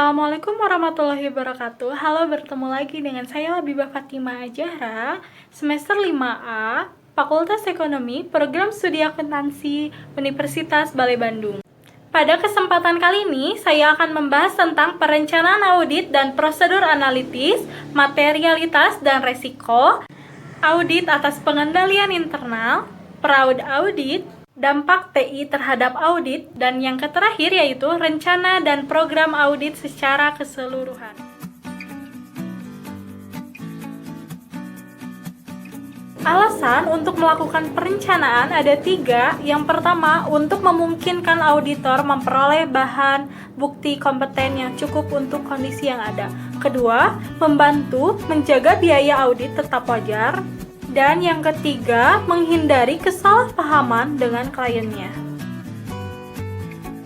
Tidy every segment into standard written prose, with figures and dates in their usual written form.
Assalamualaikum warahmatullahi wabarakatuh. Halo, bertemu lagi dengan saya Labibah Fatima Ajahra, semester 5A, Fakultas Ekonomi, Program Studi Akuntansi, Universitas Balai Bandung. Pada kesempatan kali ini, saya akan membahas tentang perencanaan audit dan prosedur analitis, materialitas dan resiko, audit atas pengendalian internal, praud audit, dampak TI terhadap audit, dan yang terakhir yaitu rencana dan program audit secara keseluruhan. Alasan untuk melakukan perencanaan ada 3. Yang pertama, untuk memungkinkan auditor memperoleh bahan bukti kompeten yang cukup untuk kondisi yang ada. Kedua, membantu menjaga biaya audit tetap wajar. Dan yang ketiga, menghindari kesalahpahaman dengan kliennya.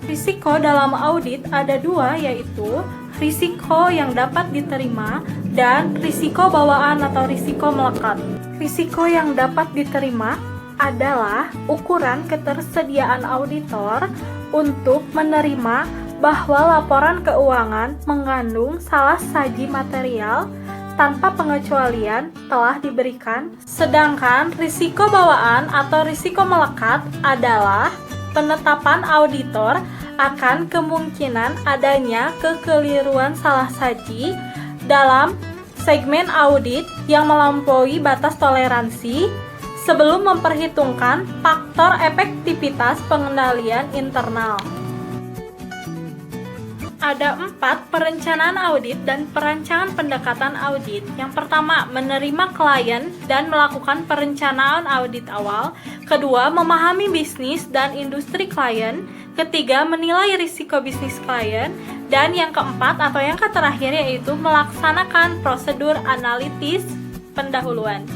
Risiko dalam audit ada 2, yaitu risiko yang dapat diterima dan risiko bawaan atau risiko melekat. Risiko yang dapat diterima adalah ukuran ketersediaan auditor untuk menerima bahwa laporan keuangan mengandung salah saji material tanpa pengecualian telah diberikan, sedangkan risiko bawaan atau risiko melekat adalah penetapan auditor akan kemungkinan adanya kekeliruan salah saji dalam segmen audit yang melampaui batas toleransi sebelum memperhitungkan faktor efektivitas pengendalian internal. Ada 4 perencanaan audit dan perancangan pendekatan audit. Yang pertama, menerima klien dan melakukan perencanaan audit awal. Kedua, memahami bisnis dan industri klien. Ketiga, menilai risiko bisnis klien. Dan yang keempat atau yang terakhir yaitu melaksanakan prosedur analitis pendahuluan.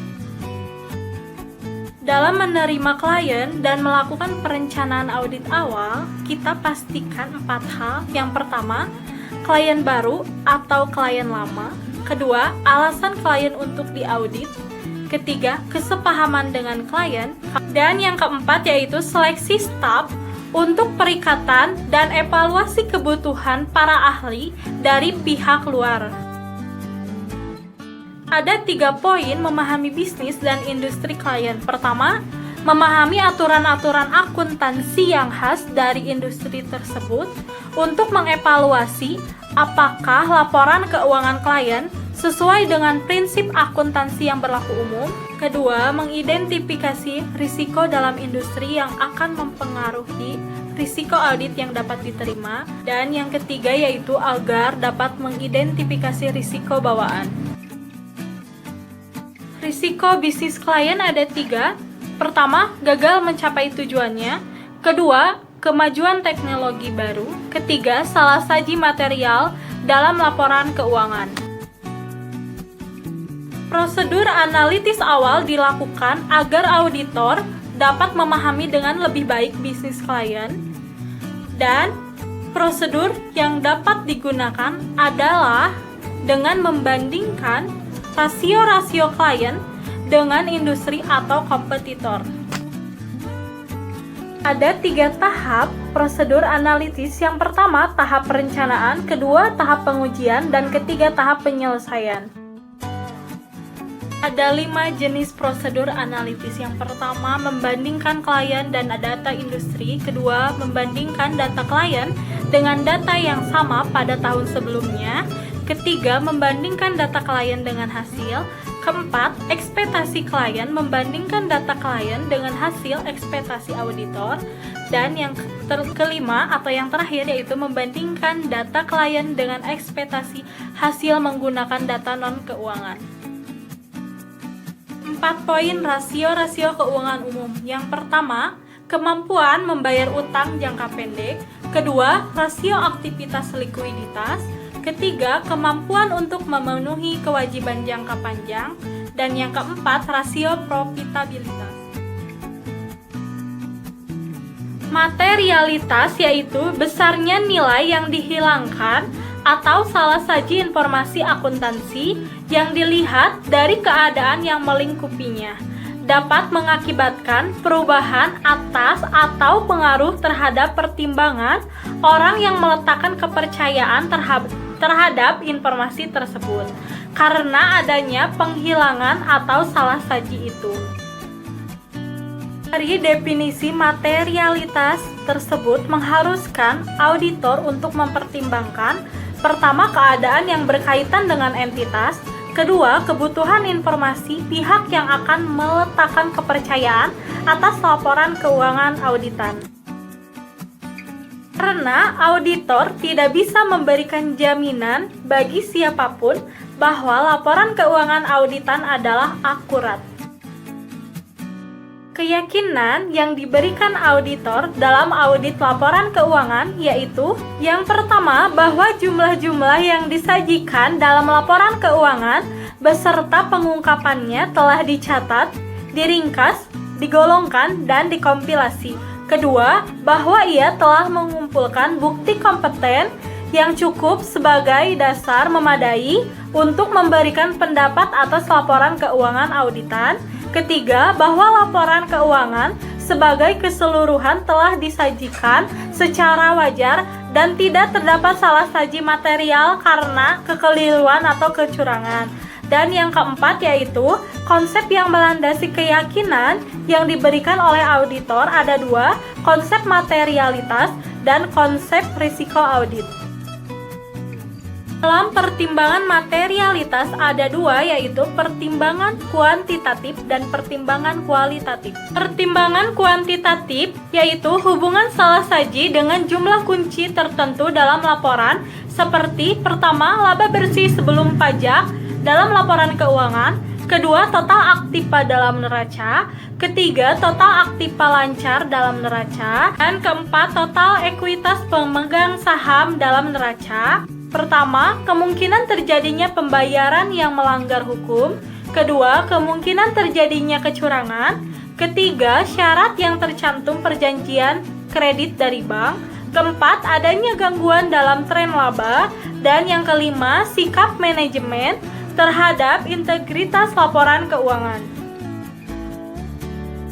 Dalam menerima klien dan melakukan perencanaan audit awal, kita pastikan 4 hal. Yang pertama, klien baru atau klien lama. Kedua, alasan klien untuk diaudit. Ketiga, kesepahaman dengan klien. Dan yang keempat yaitu seleksi staf untuk perikatan dan evaluasi kebutuhan para ahli dari pihak luar. Ada 3 poin memahami bisnis dan industri klien. Pertama, memahami aturan-aturan akuntansi yang khas dari industri tersebut untuk mengevaluasi apakah laporan keuangan klien sesuai dengan prinsip akuntansi yang berlaku umum. Kedua, mengidentifikasi risiko dalam industri yang akan mempengaruhi risiko audit yang dapat diterima. Dan yang ketiga yaitu agar dapat mengidentifikasi risiko bawaan. Risiko bisnis klien ada 3. Pertama, gagal mencapai tujuannya. Kedua, kemajuan teknologi baru. Ketiga, salah saji material dalam laporan keuangan. Prosedur analitis awal dilakukan agar auditor dapat memahami dengan lebih baik bisnis klien. Dan prosedur yang dapat digunakan adalah dengan membandingkan rasio-rasio klien dengan industri atau kompetitor. Ada 3 tahap prosedur analitis. Yang pertama, tahap perencanaan, kedua, tahap pengujian, dan ketiga, tahap penyelesaian. Ada 5 jenis prosedur analitis. Yang pertama, membandingkan klien dan data industri. Kedua, membandingkan data klien dengan data yang sama pada tahun sebelumnya. Ketiga, membandingkan data klien dengan hasil. Keempat, ekspektasi klien, membandingkan data klien dengan hasil ekspektasi auditor. Dan yang kelima atau yang terakhir yaitu membandingkan data klien dengan ekspektasi hasil menggunakan data non-keuangan. 4 poin rasio-rasio keuangan umum. Yang pertama, kemampuan membayar utang jangka pendek. Kedua, rasio aktivitas likuiditas. Ketiga, kemampuan untuk memenuhi kewajiban jangka panjang. Dan yang keempat, rasio profitabilitas. Materialitas yaitu besarnya nilai yang dihilangkan atau salah saji informasi akuntansi yang dilihat dari keadaan yang melingkupinya. Dapat mengakibatkan perubahan atas atau pengaruh terhadap pertimbangan orang yang meletakkan kepercayaan terhadap informasi tersebut karena adanya penghilangan atau salah saji itu. Dari definisi materialitas tersebut mengharuskan auditor untuk mempertimbangkan pertama, keadaan yang berkaitan dengan entitas, kedua, kebutuhan informasi pihak yang akan meletakkan kepercayaan atas laporan keuangan auditan. Karena auditor tidak bisa memberikan jaminan bagi siapapun bahwa laporan keuangan auditan adalah akurat. Keyakinan yang diberikan auditor dalam audit laporan keuangan yaitu yang pertama, bahwa jumlah-jumlah yang disajikan dalam laporan keuangan beserta pengungkapannya telah dicatat, diringkas, digolongkan, dan dikompilasi. Kedua, bahwa ia telah mengumpulkan bukti kompeten yang cukup sebagai dasar memadai untuk memberikan pendapat atas laporan keuangan auditan. Ketiga, bahwa laporan keuangan sebagai keseluruhan telah disajikan secara wajar dan tidak terdapat salah saji material karena kekeliruan atau kecurangan. Dan yang keempat yaitu konsep yang melandasi keyakinan yang diberikan oleh auditor ada dua, konsep materialitas dan konsep risiko audit. Dalam pertimbangan materialitas ada dua, yaitu pertimbangan kuantitatif dan pertimbangan kualitatif. Pertimbangan kuantitatif yaitu hubungan salah saji dengan jumlah kunci tertentu dalam laporan, seperti pertama, laba bersih sebelum pajak dalam laporan keuangan, kedua, total aktiva dalam neraca, ketiga, total aktiva lancar dalam neraca, dan keempat, total ekuitas pemegang saham dalam neraca. Pertama, kemungkinan terjadinya pembayaran yang melanggar hukum. Kedua, kemungkinan terjadinya kecurangan. Ketiga, syarat yang tercantum perjanjian kredit dari bank. Keempat, adanya gangguan dalam tren laba. Dan yang kelima, sikap manajemen terhadap integritas laporan keuangan.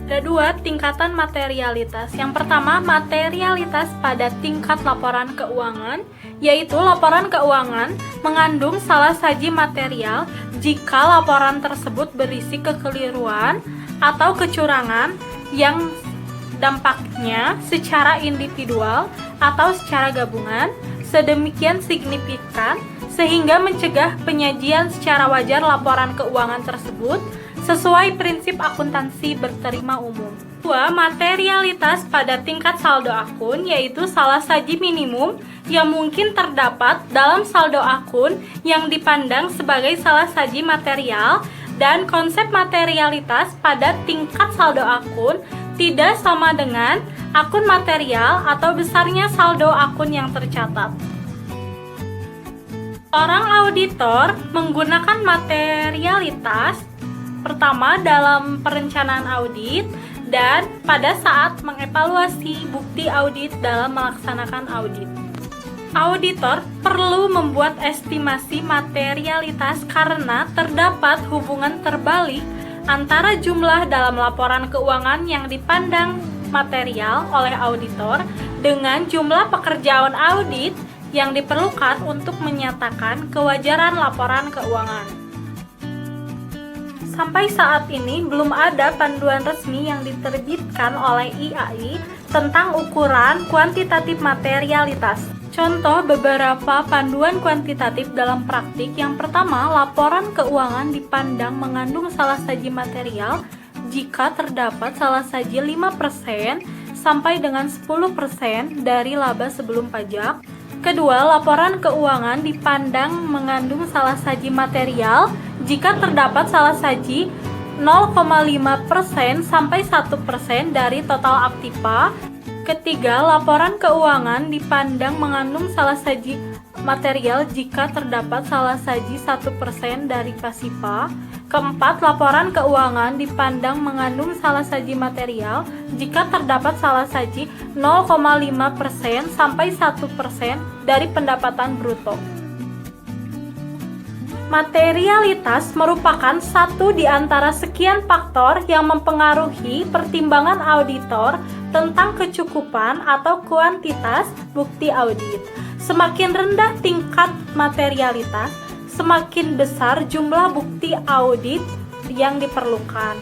Ada dua tingkatan materialitas. Yang pertama, materialitas pada tingkat laporan keuangan, yaitu laporan keuangan mengandung salah saji material jika laporan tersebut berisi kekeliruan atau kecurangan yang dampaknya secara individual atau secara gabungan sedemikian signifikan sehingga mencegah penyajian secara wajar laporan keuangan tersebut sesuai prinsip akuntansi berterima umum. Dua, materialitas pada tingkat saldo akun, yaitu salah saji minimum yang mungkin terdapat dalam saldo akun yang dipandang sebagai salah saji material, dan konsep materialitas pada tingkat saldo akun tidak sama dengan akun material atau besarnya saldo akun yang tercatat. Seorang auditor menggunakan materialitas pertama dalam perencanaan audit dan pada saat mengevaluasi bukti audit dalam melaksanakan audit. Auditor perlu membuat estimasi materialitas karena terdapat hubungan terbalik antara jumlah dalam laporan keuangan yang dipandang material oleh auditor dengan jumlah pekerjaan audit yang diperlukan untuk menyatakan kewajaran laporan keuangan. Sampai saat ini belum ada panduan resmi yang diterbitkan oleh IAI tentang ukuran kuantitatif materialitas. Contoh beberapa panduan kuantitatif dalam praktik. Yang pertama, laporan keuangan dipandang mengandung salah saji material jika terdapat salah saji 5% sampai dengan 10% dari laba sebelum pajak. Kedua, laporan keuangan dipandang mengandung salah saji material jika terdapat salah saji 0,5% sampai 1% dari total aktiva. Ketiga, laporan keuangan dipandang mengandung salah saji material jika terdapat salah saji 1% dari pasiva. Keempat, laporan keuangan dipandang mengandung salah saji material jika terdapat salah saji 0,5% sampai 1% dari pendapatan bruto. Materialitas merupakan satu di antara sekian faktor yang mempengaruhi pertimbangan auditor tentang kecukupan atau kuantitas bukti audit. Semakin rendah tingkat materialitas, semakin besar jumlah bukti audit yang diperlukan.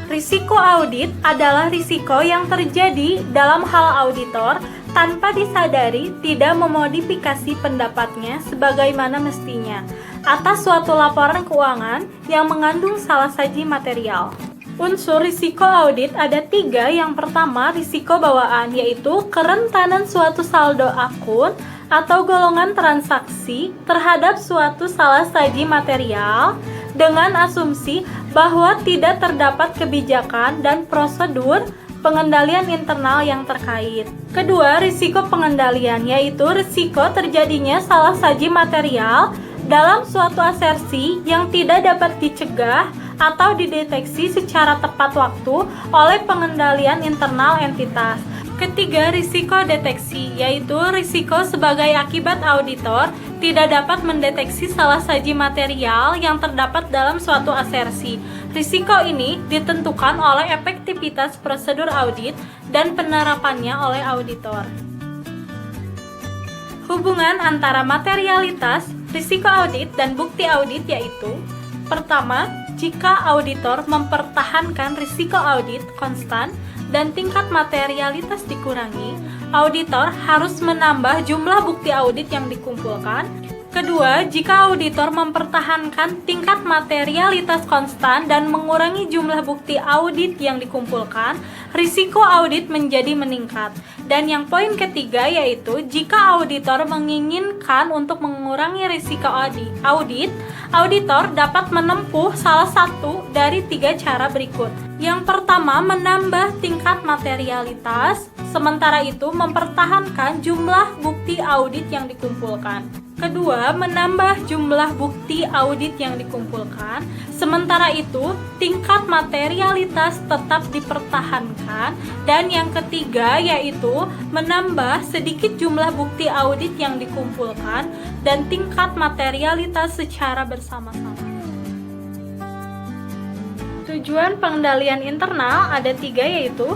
Risiko audit adalah risiko yang terjadi dalam hal auditor tanpa disadari tidak memodifikasi pendapatnya sebagaimana mestinya atas suatu laporan keuangan yang mengandung salah saji material. Unsur risiko audit ada 3. Yang pertama, risiko bawaan, yaitu kerentanan suatu saldo akun atau golongan transaksi terhadap suatu salah saji material dengan asumsi bahwa tidak terdapat kebijakan dan prosedur pengendalian internal yang terkait. Kedua, risiko pengendalian, yaitu risiko terjadinya salah saji material dalam suatu asersi yang tidak dapat dicegah atau dideteksi secara tepat waktu oleh pengendalian internal entitas. Ketiga, risiko deteksi, yaitu risiko sebagai akibat auditor tidak dapat mendeteksi salah saji material yang terdapat dalam suatu asersi. Risiko ini ditentukan oleh efektivitas prosedur audit dan penerapannya oleh auditor. Hubungan antara materialitas, risiko audit, dan bukti audit yaitu: pertama, jika auditor mempertahankan risiko audit konstan dan tingkat materialitas dikurangi, auditor harus menambah jumlah bukti audit yang dikumpulkan. Kedua, jika auditor mempertahankan tingkat materialitas konstan dan mengurangi jumlah bukti audit yang dikumpulkan, risiko audit menjadi meningkat. Dan yang poin ketiga yaitu jika auditor menginginkan untuk mengurangi risiko audit, auditor dapat menempuh salah satu dari 3 cara berikut. Yang pertama, menambah tingkat materialitas, sementara itu mempertahankan jumlah bukti audit yang dikumpulkan. Kedua, menambah jumlah bukti audit yang dikumpulkan, sementara itu tingkat materialitas tetap dipertahankan. Dan yang ketiga yaitu menambah sedikit jumlah bukti audit yang dikumpulkan dan tingkat materialitas secara bersama-sama. Tujuan pengendalian internal ada 3 yaitu: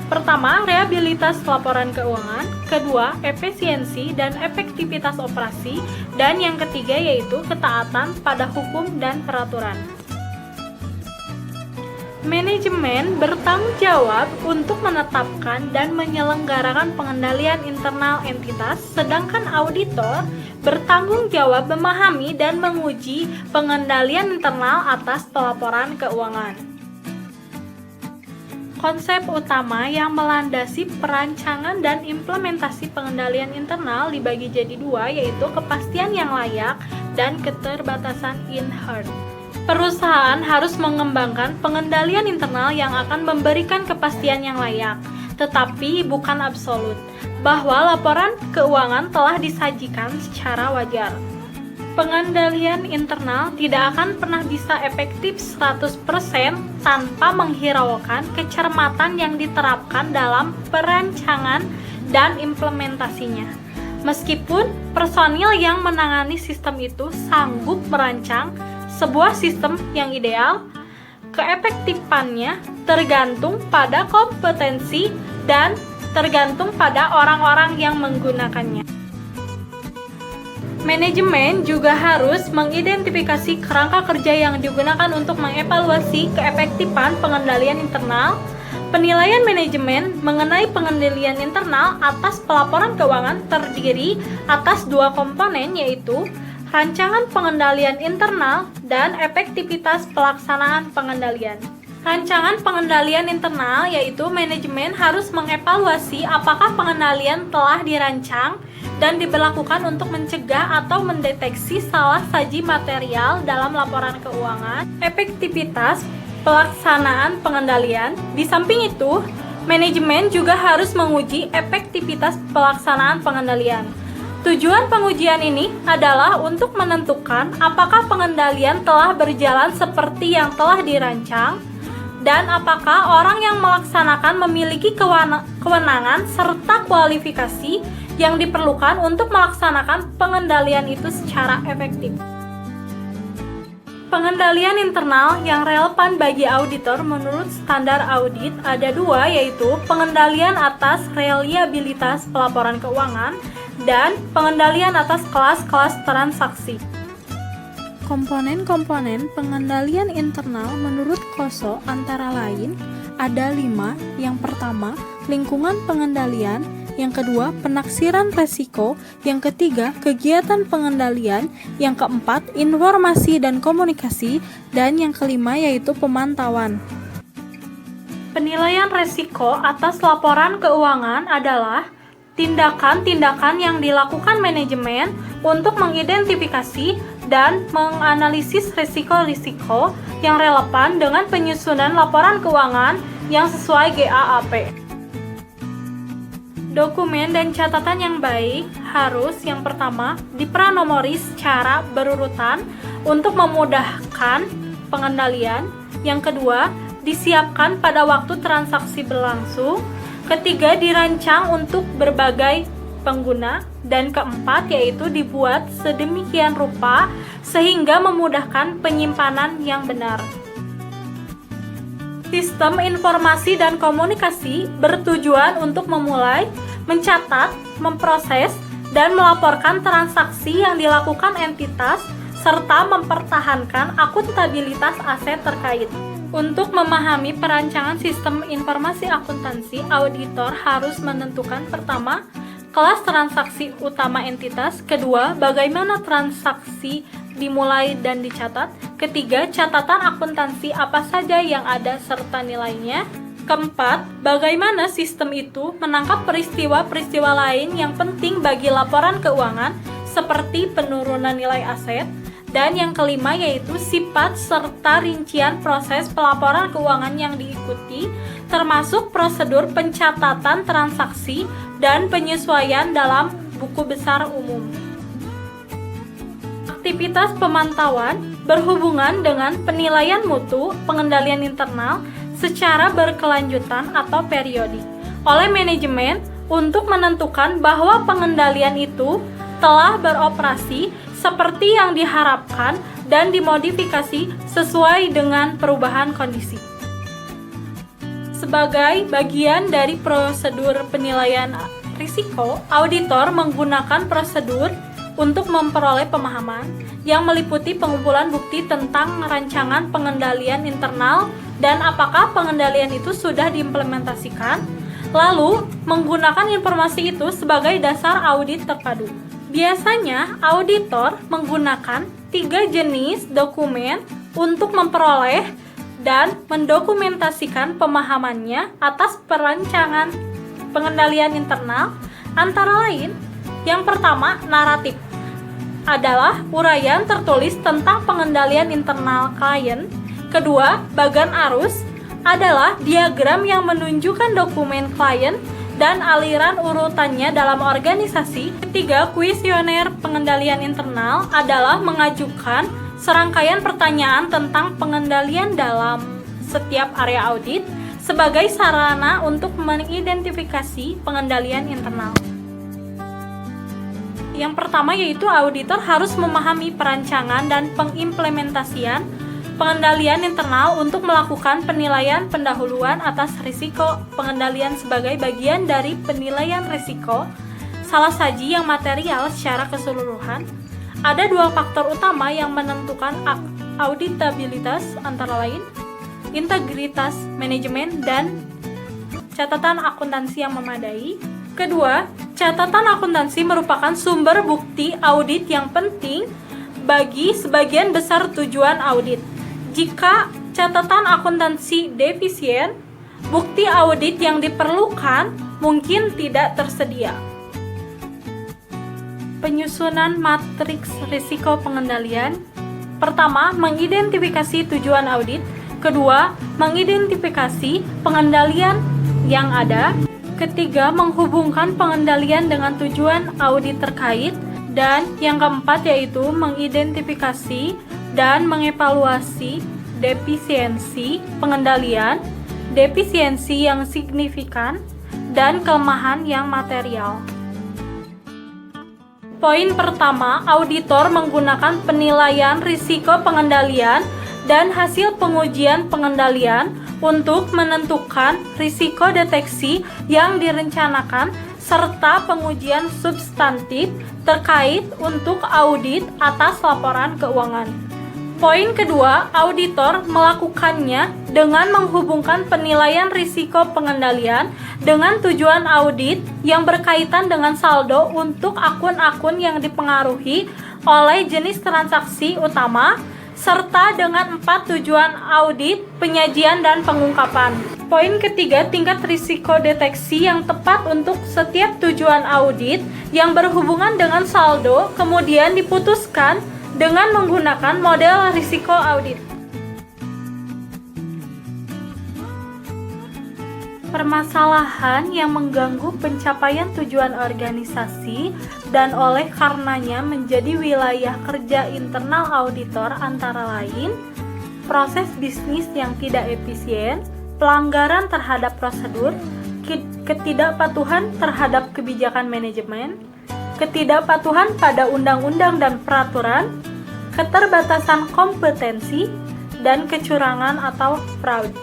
pertama, rehabilitas laporan keuangan, kedua, efisiensi dan efektivitas operasi, dan yang ketiga yaitu ketaatan pada hukum dan peraturan. Manajemen bertanggung jawab untuk menetapkan dan menyelenggarakan pengendalian internal entitas, sedangkan auditor bertanggung jawab memahami dan menguji pengendalian internal atas pelaporan keuangan. Konsep utama yang melandasi perancangan dan implementasi pengendalian internal dibagi jadi 2, yaitu kepastian yang layak dan keterbatasan inherent. Perusahaan harus mengembangkan pengendalian internal yang akan memberikan kepastian yang layak, tetapi bukan absolut, bahwa laporan keuangan telah disajikan secara wajar. Pengendalian internal tidak akan pernah bisa efektif 100% tanpa menghiraukan kecermatan yang diterapkan dalam perancangan dan implementasinya. Meskipun personil yang menangani sistem itu sanggup merancang sebuah sistem yang ideal, keefektifannya tergantung pada kompetensi dan tergantung pada orang-orang yang menggunakannya. Manajemen juga harus mengidentifikasi kerangka kerja yang digunakan untuk mengevaluasi keefektifan pengendalian internal. Penilaian manajemen mengenai pengendalian internal atas pelaporan keuangan terdiri atas 2 komponen, yaitu rancangan pengendalian internal dan efektivitas pelaksanaan pengendalian. Rancangan pengendalian internal yaitu manajemen harus mengevaluasi apakah pengendalian telah dirancang dan diberlakukan untuk mencegah atau mendeteksi salah saji material dalam laporan keuangan. Efektivitas pelaksanaan pengendalian. Di samping itu, manajemen juga harus menguji efektivitas pelaksanaan pengendalian. Tujuan pengujian ini adalah untuk menentukan apakah pengendalian telah berjalan seperti yang telah dirancang dan apakah orang yang melaksanakan memiliki kewenangan serta kualifikasi yang diperlukan untuk melaksanakan pengendalian itu secara efektif. Pengendalian internal yang relevan bagi auditor menurut standar audit ada dua, yaitu pengendalian atas reliabilitas pelaporan keuangan dan pengendalian atas kelas-kelas transaksi. Komponen-komponen pengendalian internal menurut KOSO antara lain ada 5. Yang pertama, lingkungan pengendalian. Yang kedua, penaksiran resiko. Yang ketiga, kegiatan pengendalian. Yang keempat, informasi dan komunikasi. Dan yang kelima yaitu pemantauan. Penilaian resiko atas laporan keuangan adalah tindakan-tindakan yang dilakukan manajemen untuk mengidentifikasi dan menganalisis risiko-risiko yang relevan dengan penyusunan laporan keuangan yang sesuai GAAP. Dokumen dan catatan yang baik harus yang pertama dipranomori secara berurutan untuk memudahkan pengendalian. Yang kedua, disiapkan pada waktu transaksi berlangsung. Ketiga, dirancang untuk berbagai pengguna. Dan keempat, yaitu dibuat sedemikian rupa sehingga memudahkan penyimpanan yang benar. Sistem informasi dan komunikasi bertujuan untuk memulai, mencatat, memproses, dan melaporkan transaksi yang dilakukan entitas serta mempertahankan akuntabilitas aset terkait. Untuk memahami perancangan sistem informasi akuntansi, auditor harus menentukan pertama, kelas transaksi utama entitas. Kedua, bagaimana transaksi dimulai dan dicatat. Ketiga, catatan akuntansi apa saja yang ada serta nilainya. Keempat, bagaimana sistem itu menangkap peristiwa-peristiwa lain yang penting bagi laporan keuangan seperti penurunan nilai aset. Dan yang kelima yaitu sifat serta rincian proses pelaporan keuangan yang diikuti, termasuk prosedur pencatatan transaksi dan penyesuaian dalam buku besar umum. Aktivitas pemantauan berhubungan dengan penilaian mutu pengendalian internal secara berkelanjutan atau periodik oleh manajemen untuk menentukan bahwa pengendalian itu telah beroperasi seperti yang diharapkan dan dimodifikasi sesuai dengan perubahan kondisi. Sebagai bagian dari prosedur penilaian risiko, auditor menggunakan prosedur untuk memperoleh pemahaman yang meliputi pengumpulan bukti tentang rancangan pengendalian internal dan apakah pengendalian itu sudah diimplementasikan, lalu menggunakan informasi itu sebagai dasar audit terpadu. Biasanya, auditor menggunakan 3 jenis dokumen untuk memperoleh dan mendokumentasikan pemahamannya atas perancangan pengendalian internal, antara lain, yang pertama, naratif adalah uraian tertulis tentang pengendalian internal klien. Kedua, bagan arus adalah diagram yang menunjukkan dokumen klien dan aliran urutannya dalam organisasi. Ketiga, kuesioner pengendalian internal adalah mengajukan serangkaian pertanyaan tentang pengendalian dalam setiap area audit sebagai sarana untuk mengidentifikasi pengendalian internal. Yang pertama yaitu auditor harus memahami perancangan dan pengimplementasian pengendalian internal untuk melakukan penilaian pendahuluan atas risiko pengendalian sebagai bagian dari penilaian risiko salah saji yang material secara keseluruhan. Ada 2 faktor utama yang menentukan auditabilitas, antara lain integritas manajemen dan catatan akuntansi yang memadai. Kedua, catatan akuntansi merupakan sumber bukti audit yang penting bagi sebagian besar tujuan audit. Jika catatan akuntansi defisien, bukti audit yang diperlukan mungkin tidak tersedia. Penyusunan matriks risiko pengendalian. Pertama, mengidentifikasi tujuan audit. Kedua, mengidentifikasi pengendalian yang ada. Ketiga, menghubungkan pengendalian dengan tujuan audit terkait. Dan yang keempat yaitu mengidentifikasi dan mengevaluasi defisiensi pengendalian, defisiensi yang signifikan, dan kelemahan yang material. Poin pertama, auditor menggunakan penilaian risiko pengendalian dan hasil pengujian pengendalian untuk menentukan risiko deteksi yang direncanakan serta pengujian substantif terkait untuk audit atas laporan keuangan. Poin kedua, auditor melakukannya dengan menghubungkan penilaian risiko pengendalian dengan tujuan audit yang berkaitan dengan saldo untuk akun-akun yang dipengaruhi oleh jenis transaksi utama, serta dengan 4 tujuan audit, penyajian, dan pengungkapan. Poin ketiga, tingkat risiko deteksi yang tepat untuk setiap tujuan audit yang berhubungan dengan saldo, kemudian diputuskan dengan menggunakan model risiko audit. Permasalahan yang mengganggu pencapaian tujuan organisasi dan oleh karenanya menjadi wilayah kerja internal auditor antara lain proses bisnis yang tidak efisien, pelanggaran terhadap prosedur, ketidakpatuhan terhadap kebijakan manajemen, ketidakpatuhan pada undang-undang dan peraturan, keterbatasan kompetensi, dan kecurangan atau fraud.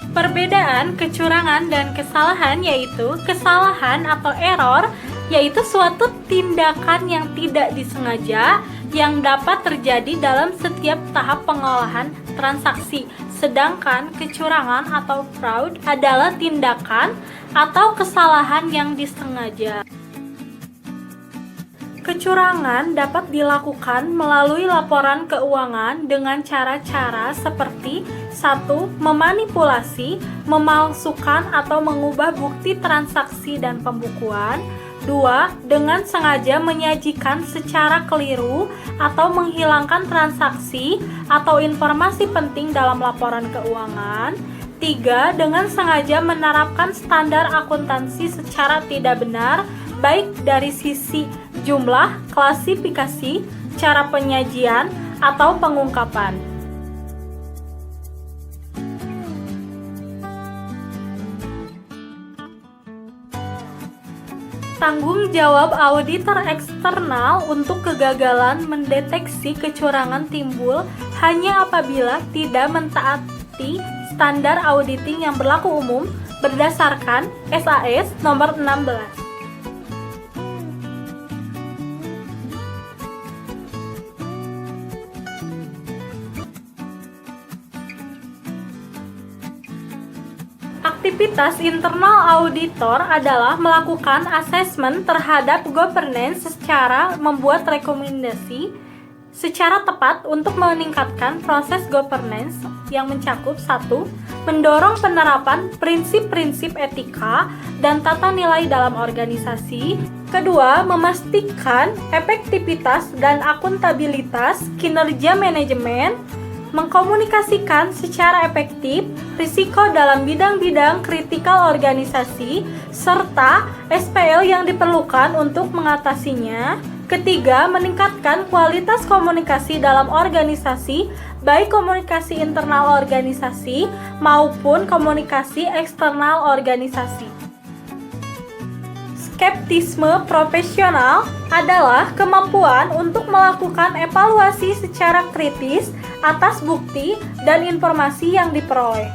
Perbedaan kecurangan dan kesalahan yaitu kesalahan atau error yaitu suatu tindakan yang tidak disengaja yang dapat terjadi dalam setiap tahap pengolahan transaksi, sedangkan kecurangan atau fraud adalah tindakan atau kesalahan yang disengaja. Kecurangan dapat dilakukan melalui laporan keuangan dengan cara-cara seperti 1. Memanipulasi, memalsukan atau mengubah bukti transaksi dan pembukuan. 2. Dengan sengaja menyajikan secara keliru atau menghilangkan transaksi atau informasi penting dalam laporan keuangan. 3. Dengan sengaja menerapkan standar akuntansi secara tidak benar, baik dari sisi jumlah, klasifikasi, cara penyajian, atau pengungkapan. Tanggung jawab auditor eksternal untuk kegagalan mendeteksi kecurangan timbul hanya apabila tidak mentaati standar auditing yang berlaku umum berdasarkan SAS nomor 16. Aktivitas internal auditor adalah melakukan asesmen terhadap governance secara membuat rekomendasi secara tepat untuk meningkatkan proses governance yang mencakup 1. Mendorong penerapan prinsip-prinsip etika dan tata nilai dalam organisasi. 2. Memastikan efektivitas dan akuntabilitas kinerja manajemen. Mengkomunikasikan secara efektif risiko dalam bidang-bidang kritikal organisasi serta SPL yang diperlukan untuk mengatasinya. 3. Meningkatkan kualitas komunikasi dalam organisasi, baik komunikasi internal organisasi maupun komunikasi eksternal organisasi. Skeptisme profesional adalah kemampuan untuk melakukan evaluasi secara kritis atas bukti dan informasi yang diperoleh.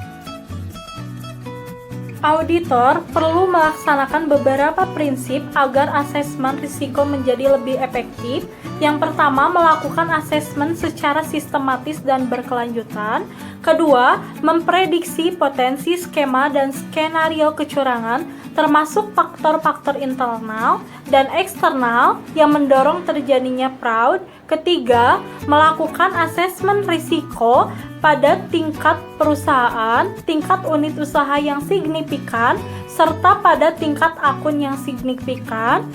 Auditor perlu melaksanakan beberapa prinsip agar asesmen risiko menjadi lebih efektif. Yang pertama, melakukan asesmen secara sistematis dan berkelanjutan. Kedua, memprediksi potensi skema dan skenario kecurangan, termasuk faktor-faktor internal dan eksternal yang mendorong terjadinya fraud. Ketiga, melakukan asesmen risiko pada tingkat perusahaan, tingkat unit usaha yang signifikan, serta pada tingkat akun yang signifikan.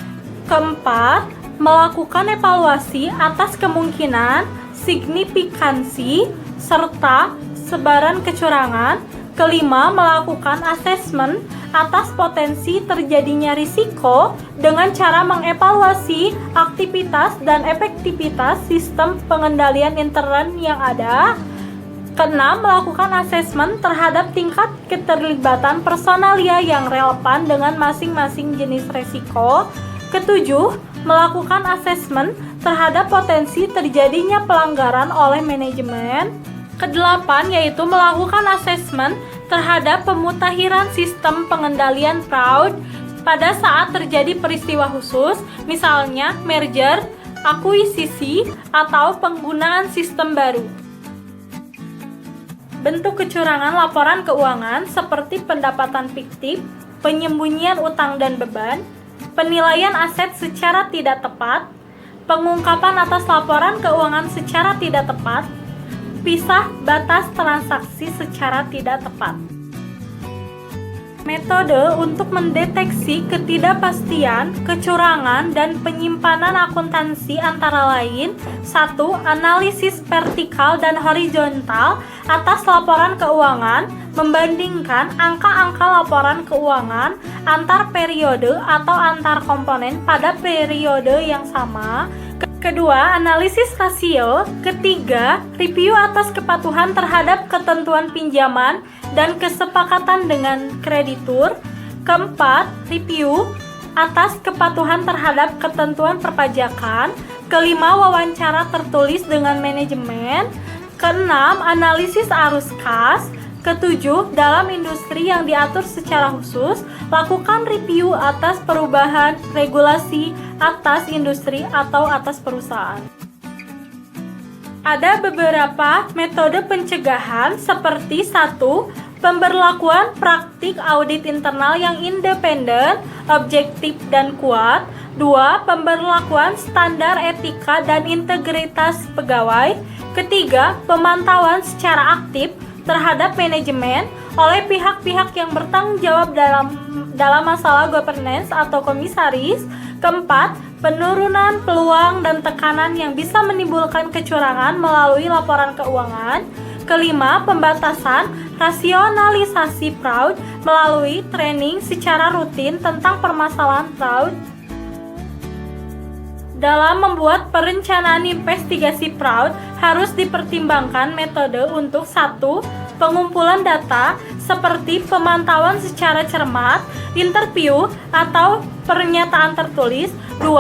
Keempat, melakukan evaluasi atas kemungkinan, signifikansi, serta sebaran kecurangan. Kelima, melakukan asesmen atas potensi terjadinya risiko dengan cara mengevaluasi aktivitas dan efektivitas sistem pengendalian intern yang ada. Keenam, melakukan asesmen terhadap tingkat keterlibatan personalia yang relevan dengan masing-masing jenis risiko. Ketujuh, melakukan asesmen terhadap potensi terjadinya pelanggaran oleh manajemen. Kedelapan, yaitu melakukan asesmen terhadap pemutakhiran sistem pengendalian fraud pada saat terjadi peristiwa khusus, misalnya merger, akuisisi, atau penggunaan sistem baru. Bentuk kecurangan laporan keuangan seperti pendapatan fiktif, penyembunyian utang dan beban, penilaian aset secara tidak tepat, pengungkapan atas laporan keuangan secara tidak tepat, pisah batas transaksi secara tidak tepat. Metode untuk mendeteksi ketidakpastian, kecurangan, dan penyimpanan akuntansi antara lain: 1. Analisis vertikal dan horizontal atas laporan keuangan, membandingkan angka-angka laporan keuangan antar periode atau antar komponen pada periode yang sama. Kedua, analisis rasio. Ketiga, review atas kepatuhan terhadap ketentuan pinjaman dan kesepakatan dengan kreditur. Keempat, review atas kepatuhan terhadap ketentuan perpajakan. Kelima, wawancara tertulis dengan manajemen. Keenam, analisis arus kas. Ketujuh, dalam industri yang diatur secara khusus, lakukan review atas perubahan regulasi atas industri atau atas perusahaan. Ada beberapa metode pencegahan seperti 1. Pemberlakuan praktik audit internal yang independen, objektif, dan kuat. 2. Pemberlakuan standar etika dan integritas pegawai. Ketiga, pemantauan secara aktif terhadap manajemen oleh pihak-pihak yang bertanggung jawab dalam masalah governance atau komisaris. Keempat, penurunan peluang dan tekanan yang bisa menimbulkan kecurangan melalui laporan keuangan. Kelima, pembatasan rasionalisasi fraud melalui training secara rutin tentang permasalahan fraud. Dalam membuat perencanaan investigasi fraud, harus dipertimbangkan metode untuk 1. Pengumpulan data seperti pemantauan secara cermat, interview, atau pernyataan tertulis. 2.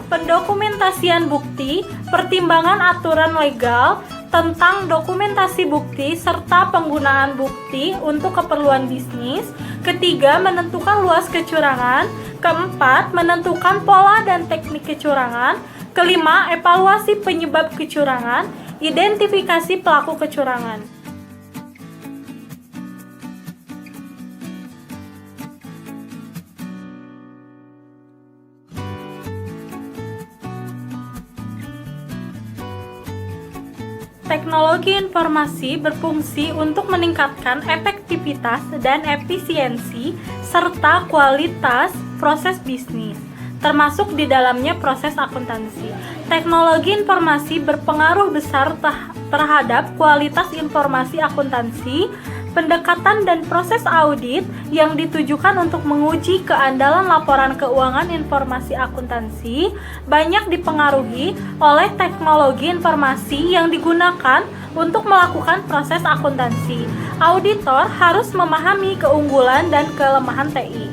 Pendokumentasian bukti, pertimbangan aturan legal tentang dokumentasi bukti serta penggunaan bukti untuk keperluan bisnis. Ketiga, menentukan luas kecurangan. Keempat, menentukan pola dan teknik kecurangan. Kelima, evaluasi penyebab kecurangan, identifikasi pelaku kecurangan. Teknologi informasi berfungsi untuk meningkatkan efektivitas dan efisiensi serta kualitas proses bisnis, termasuk di dalamnya proses akuntansi. Teknologi informasi berpengaruh besar terhadap kualitas informasi akuntansi. Pendekatan dan proses audit yang ditujukan untuk menguji keandalan laporan keuangan informasi akuntansi banyak dipengaruhi oleh teknologi informasi yang digunakan untuk melakukan proses akuntansi. Auditor harus memahami keunggulan dan kelemahan TI.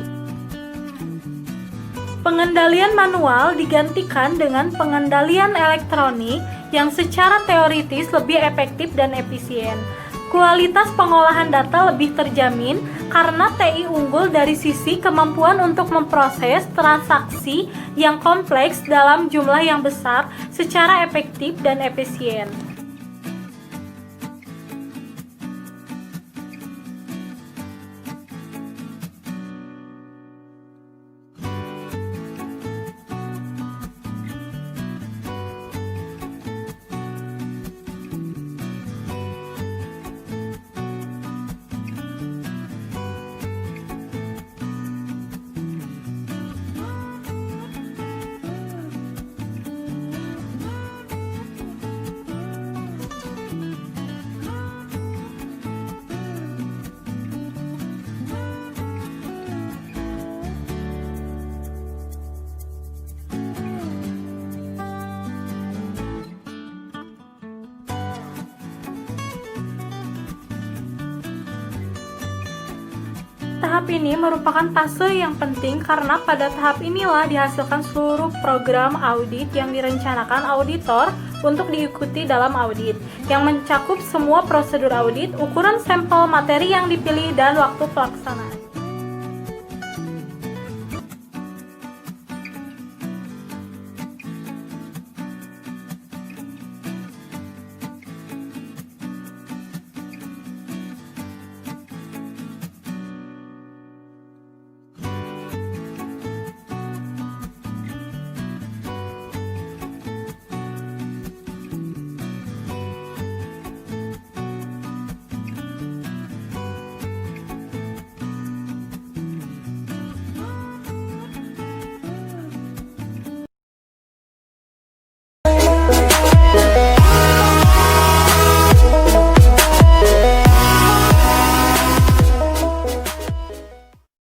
Pengendalian manual digantikan dengan pengendalian elektronik yang secara teoritis lebih efektif dan efisien. Kualitas pengolahan data lebih terjamin karena TI unggul dari sisi kemampuan untuk memproses transaksi yang kompleks dalam jumlah yang besar secara efektif dan efisien. Tahap ini merupakan fase yang penting karena pada tahap inilah dihasilkan seluruh program audit yang direncanakan auditor untuk diikuti dalam audit, yang mencakup semua prosedur audit, ukuran sampel materi yang dipilih, dan waktu pelaksanaan.